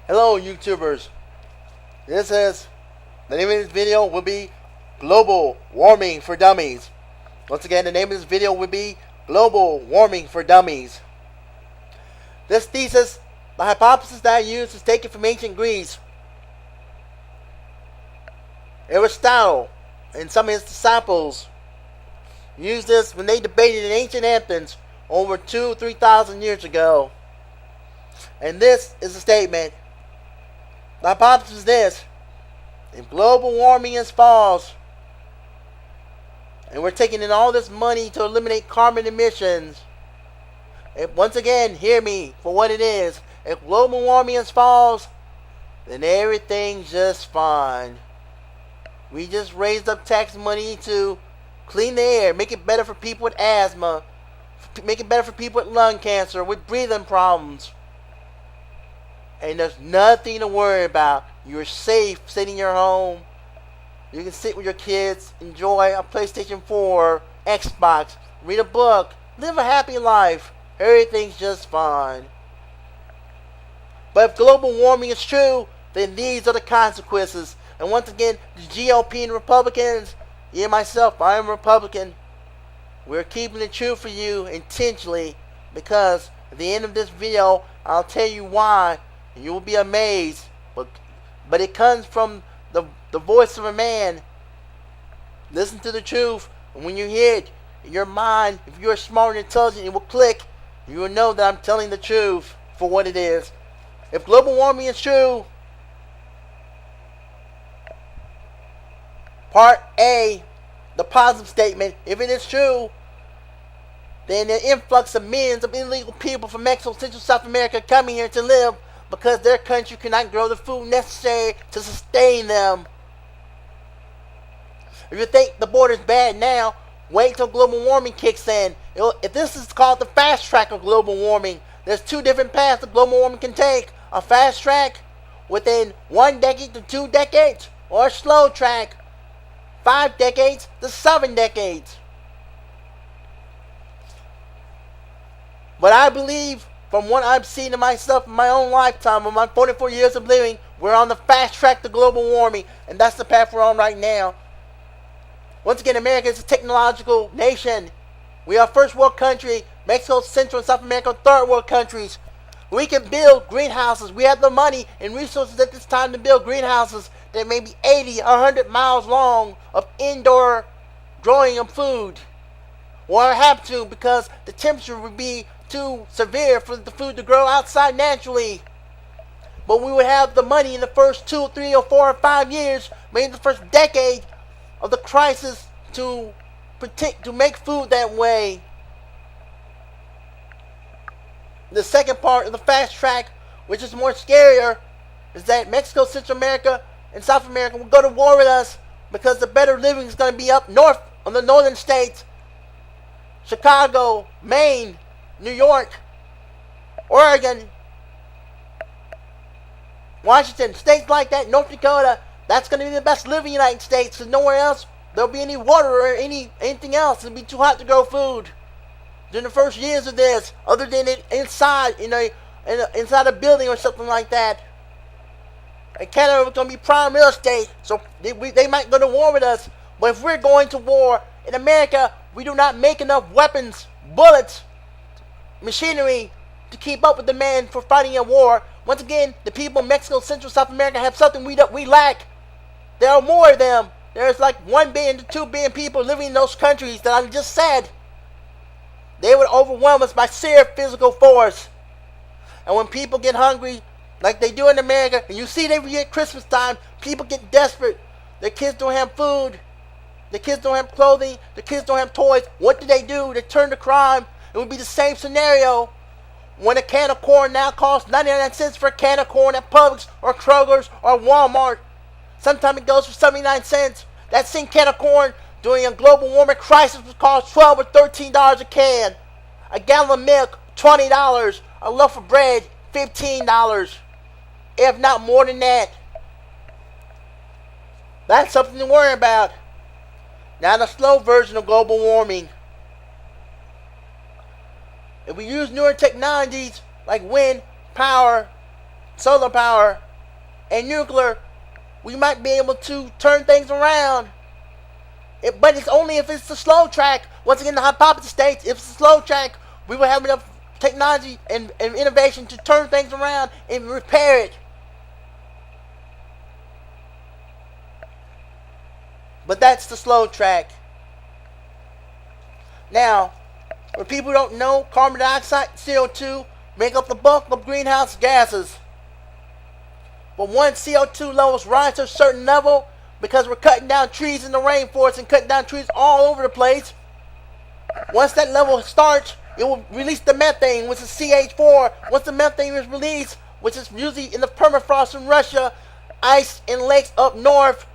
Hello YouTubers, the name of this video will be Global Warming for Dummies. Once again, the name of this video will be Global Warming for Dummies. This thesis, the hypothesis that I use is taken from ancient Greece. Aristotle and some of his disciples used this when they debated in ancient Athens over 2,000-3,000 years ago. And this is a statement. The hypothesis is this: if global warming is false, and we're taking in all this money to eliminate carbon emissions, once again, hear me for what it is. If global warming is false, then everything's just fine. We just raised up tax money to clean the air, make it better for people with asthma, make it better for people with lung cancer, with breathing problems. And there's nothing to worry about. You're safe sitting in your home. You can sit with your kids, enjoy a PlayStation 4, Xbox, read a book, live a happy life. Everything's just fine. But if global warming is true, then these are the consequences. And once again, the GOP and Republicans, and myself, I am a Republican. We're keeping the truth for you intentionally, because at the end of this video, I'll tell you why. You will be amazed, but it comes from the voice of a man. Listen to the truth, and when you hear it, in your mind, if you're smart and intelligent, it will click. You will know that I'm telling the truth for what it is. If global warming is true, part A, the positive statement, if it is true, then the influx of millions of illegal people from Mexico, Central South America coming here to live because their country cannot grow the food necessary to sustain them. If you think the border's bad now, wait till global warming kicks in. If this is called the fast track of global warming, there's two different paths that global warming can take. A fast track within 1 decade to 2 decades, or a slow track 5 decades to 7 decades. But I believe, from what I've seen in myself in my own lifetime, of my 44 years of living, we're on the fast track to global warming, and that's the path we're on right now. Once again, America is a technological nation. We are a first world country. Mexico, Central and South America are third world countries. We can build greenhouses. We have the money and resources at this time to build greenhouses that may be 80 or 100 miles long of indoor growing of food. Or I have to, because the temperature would be too severe for the food to grow outside naturally. But we would have the money in the first 2, 3, or 4, or 5 years, maybe the first decade of the crisis, to make food that way. The second part of the fast track, which is more scarier, is that Mexico, Central America, and South America will go to war with us, because the better living is going to be up north on the northern states. Chicago, Maine, New York, Oregon, Washington, states like that, North Dakota. That's going to be the best living in the United States, because nowhere else there'll be any water or anything else. It'll be too hot to grow food during the first years of this, other than it inside inside a building or something like that. And Canada is going to be prime real estate, so they might go to war with us. But if we're going to war in America, we do not make enough weapons, bullets, machinery to keep up with the demand for fighting a war. Once again, the people in Mexico, Central, South America have something we lack. There are more of them. There's like 1 billion to 2 billion people living in those countries that I just said. They would overwhelm us by sheer physical force. And when people get hungry, like they do in America, and you see it every year at Christmas time, people get desperate. Their kids don't have food. Their kids don't have clothing. Their kids don't have toys. What do? They turn to crime. It would be the same scenario when a can of corn now costs 99 cents for a can of corn at Publix or Kroger's or Walmart. Sometimes it goes for 79 cents. That same can of corn during a global warming crisis would cost $12 or $13 a can. A gallon of milk, $20. A loaf of bread, $15. If not more than that. That's something to worry about. Now the slow version of global warming. If we use newer technologies like wind, power, solar power, and nuclear, we might be able to turn things around. But it's only if it's the slow track. Once again, the hypothesis states if it's the slow track, we will have enough technology and innovation to turn things around and repair it. But that's the slow track. Now, when people don't know, carbon dioxide, CO2 make up the bulk of greenhouse gases. But once CO2 levels rise to a certain level, because we're cutting down trees in the rainforest and cutting down trees all over the place, once that level starts, it will release the methane, which is CH4. Once the methane is released, which is usually in the permafrost in Russia, ice in lakes up north,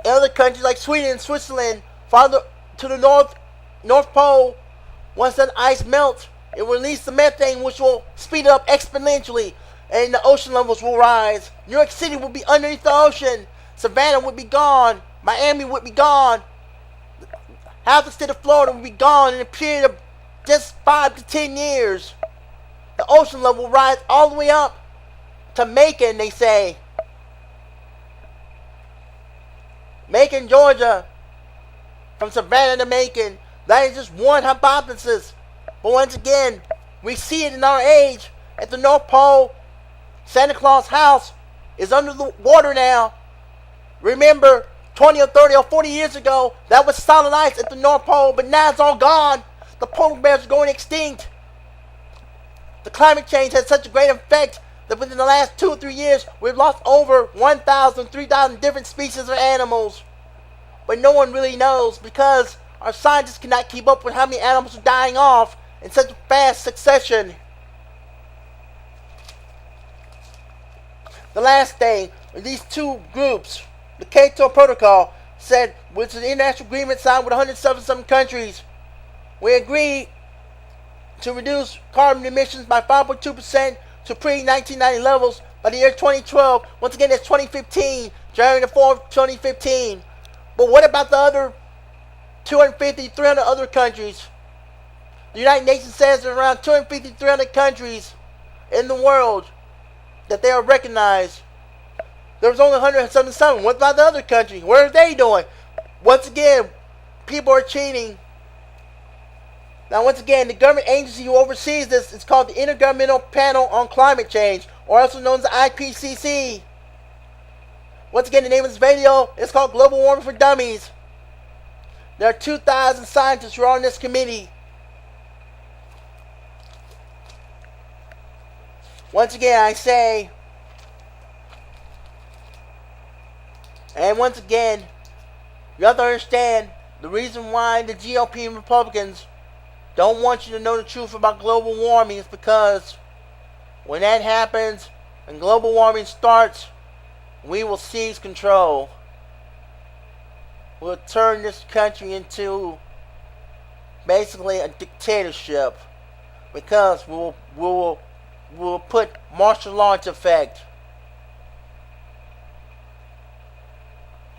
in other countries like Sweden and Switzerland, farther to the North Pole, once that ice melts, it will release the methane, which will speed it up exponentially, and the ocean levels will rise. New York City will be underneath the ocean. Savannah would be gone. Miami would be gone. Half the state of Florida would be gone in a period of just 5 to 10 years. The ocean level will rise all the way up to Macon, they say. Macon, Georgia. From Savannah to Macon. That is just one hypothesis. But once again, we see it in our age. At the North Pole, Santa Claus house is under the water now. Remember, 20 or 30 or 40 years ago, that was solid ice at the North Pole, but now it's all gone. The polar bears are going extinct. The climate change has such a great effect that within the last 2 or 3 years, we've lost over 1,000, 3,000 different species of animals. But no one really knows because our scientists cannot keep up with how many animals are dying off in such a fast succession. The last thing, these two groups, the Kyoto Protocol, said, which is an international agreement signed with 177 countries, we agreed to reduce carbon emissions by 5.2% to pre-1990 levels by the year 2012. Once again, that's 2015, January the 4th, 2015. But what about the other 250, 300 other countries? The United Nations says there are around 250, 300 countries in the world that they are recognized. There was only 177. What about the other countries? What are they doing? Once again, people are cheating. Now, once again, the government agency who oversees this is called the Intergovernmental Panel on Climate Change, or also known as the IPCC. Once again, the name of this video is called Global Warming for Dummies. There are 2,000 scientists who are on this committee. Once again, I say, and once again, you have to understand the reason why the GOP and Republicans don't want you to know the truth about global warming is because when that happens and global warming starts, we will seize control. We'll turn this country into basically a dictatorship because we'll put martial law into effect.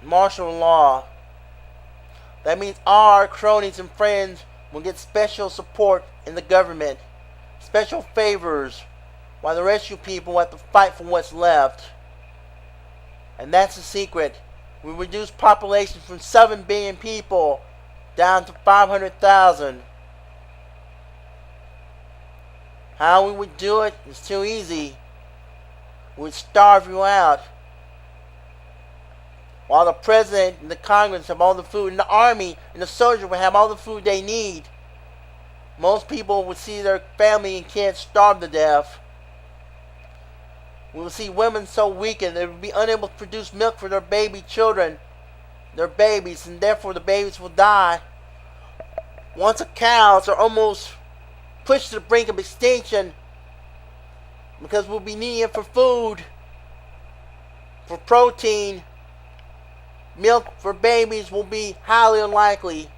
Martial law. That means our cronies and friends will get special support in the government, special favors, while the rest of you people have to fight for what's left. And that's the secret. We reduce population from 7 billion people down to 500,000. How we would do it is too easy. We'd starve you out. While the president and the Congress have all the food, and the army and the soldiers will have all the food they need. Most people would see their family and kids starve to death. We will see women so weakened they will be unable to produce milk for their baby children, their babies, and therefore the babies will die. Once the cows are almost pushed to the brink of extinction because we'll be needing it for food, for protein. Milk for babies will be highly unlikely.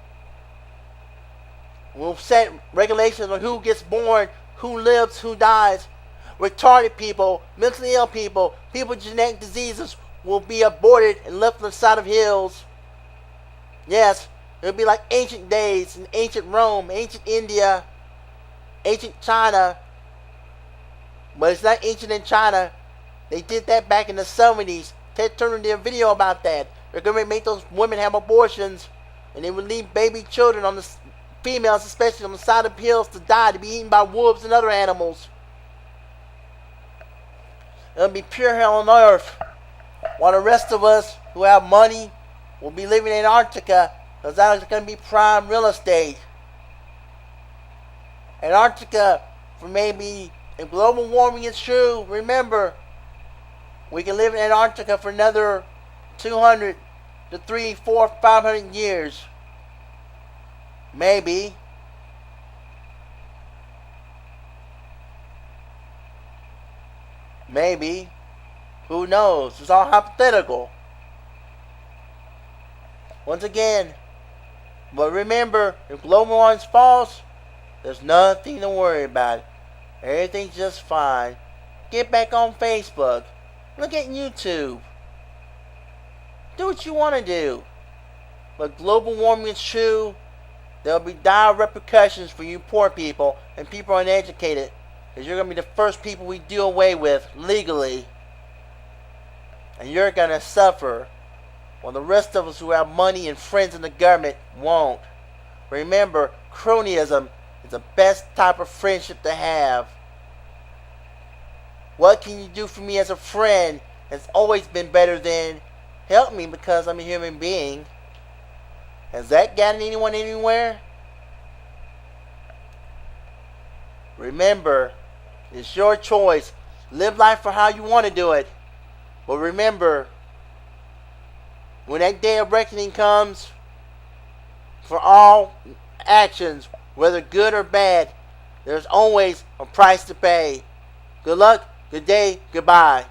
We'll set regulations on who gets born, who lives, who dies. Retarded people, mentally ill people, people with genetic diseases will be aborted and left on the side of hills. Yes, it'll be like ancient days in ancient Rome, ancient India, ancient China. But it's not ancient in China. They did that back in the 70s. Ted Turner did a video about that. They're going to make those women have abortions, and they would leave baby children on the females, especially on the side of hills, to die, to be eaten by wolves and other animals. It'll be pure hell on earth, while the rest of us who have money will be living in Antarctica, because that is going to be prime real estate. Antarctica, for maybe, if global warming is true, remember, we can live in Antarctica for another 200 to 300, 400, 500 years. Maybe. Maybe. Who knows? It's all hypothetical. Once again, but remember, if global warming falls, there's nothing to worry about. Everything's just fine. Get back on Facebook. Look at YouTube. Do what you want to do. But global warming is true. There'll be dire repercussions for you poor people and people uneducated. Because you're going to be the first people we do away with legally. And you're going to suffer. While the rest of us who have money and friends in the government won't. Remember, cronyism is the best type of friendship to have. What can you do for me as a friend? It's always been better than help me because I'm a human being. Has that gotten anyone anywhere? Remember, it's your choice. Live life for how you want to do it. But remember, when that day of reckoning comes, for all actions, whether good or bad, there's always a price to pay. Good luck, good day, goodbye.